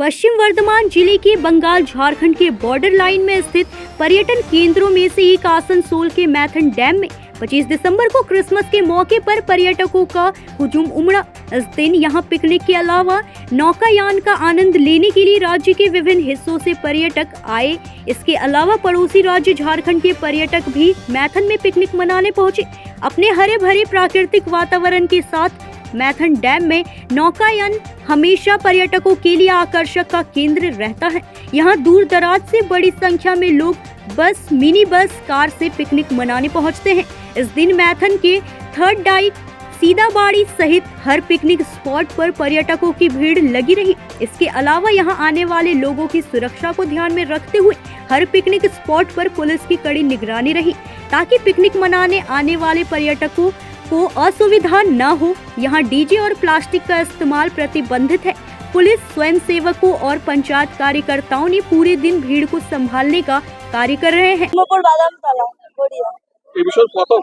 पश्चिम वर्धमान जिले के बंगाल झारखंड के बॉर्डर लाइन में स्थित पर्यटन केंद्रों में से एक आसनसोल के मैथन डैम में 25 दिसंबर को क्रिसमस के मौके पर पर्यटकों का हुजूम उमड़ा। इस दिन यहां पिकनिक के अलावा नौकायान का आनंद लेने के लिए राज्य के विभिन्न हिस्सों से पर्यटक आए। इसके अलावा पड़ोसी राज्य झारखंड के पर्यटक भी मैथन में पिकनिक मनाने पहुंचे। अपने हरे भरे प्राकृतिक वातावरण के साथ मैथन डैम में नौकायान हमेशा पर्यटकों के लिए आकर्षक का केंद्र रहता है। यहाँ दूर दराज से बड़ी संख्या में लोग बस, मिनी बस, कार से पिकनिक मनाने पहुँचते हैं। इस दिन मैथन के थर्ड डाइक, सीताबाड़ी सहित हर पिकनिक स्पॉट पर पर्यटकों की भीड़ लगी रही। इसके अलावा यहाँ आने वाले लोगों की सुरक्षा को ध्यान में रखते हुए हर पिकनिक स्पॉट पर पुलिस की कड़ी निगरानी रही, ताकि पिकनिक मनाने आने वाले पर्यटकों को असुविधा न हो। यहाँ डीजे और प्लास्टिक का इस्तेमाल प्रतिबंधित है। पुलिस, स्वयं सेवकों और पंचायत कार्यकर्ताओं ने पूरे दिन भीड़ को संभालने का कार्य कर रहे हैं। এই বিষয় প্রথম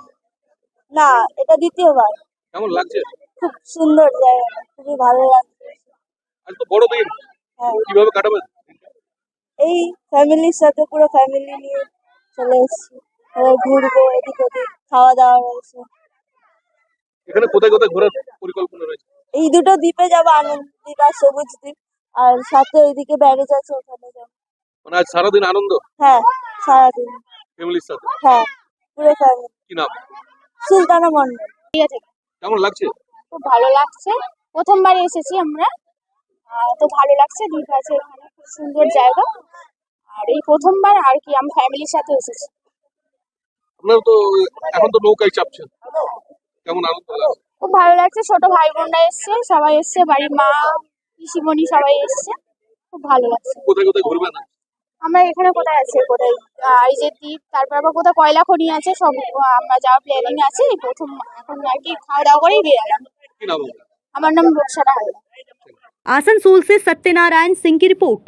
না, এটা দ্বিতীয়বার। কেমন লাগছে? খুব সুন্দর জায়গা, খুবই ভালো লাগছে। আজ তো বড় দিন, হ্যাঁ, কিভাবে কাটাবেন? এই ফ্যামিলির সাথে পুরো ফ্যামিলি নিয়ে চলে এসেছি। ঘুরবো এদিক ওদিক, খাওয়া দাওয়া রয়েছে। এখানে কোথায় কোথায় ঘোরার পরিকল্পনা রয়েছে? এই দুটো দ্বীপে যাবো, আনন্দ দ্বীপ আর সবুজ দ্বীপ, আর সাথে ওইদিকে ব্যারেজ আছে, ওখানে যাবো। মানে আজ সারাদিন আনন্দ হ্যাঁ, সারাদিন। ফ্যামিলির সাথে? হ্যাঁ, পুরো ফ্যামিলি। কি নাম? সুলতানা মন্ডল। ঠিক আছে, কেমন লাগছে? খুব ভালো লাগছে। প্রথমবার এসেছি আমরা, তো ভালো লাগছে। দ্বীপ আছে এখানে, খুব সুন্দর জায়গা। আর এই প্রথমবার আর কি আমি ফ্যামিলির সাথে এসেছি। আপনারা তো এখন তো নৌকায় চাপছেন, কেমন আনন্দ লাগছে? খুব ভালো লাগছে। ছোট ভাই বোনরা এসছে, সবাই এসছে, বাড়ির মা, পিসিমণি সবাই এসছে। খুব ভালো লাগছে। কোথায় কোথায় ঘুরবেন? আমরা এখানে কোথায় আছে, কোথায় এই যে দ্বীপ, তারপর আবার কোথায় কয়লা খনি আছে, সব আমরা যাওয়ার প্ল্যানিং আছে। এই প্রথম এখন আর কি খাওয়া দাওয়া করেই বেরালাম। কি নাম আপনার? আমার নাম রুকসানা হালদার। आसनसोल से सत्यनारायण सिंह की रिपोर्ट।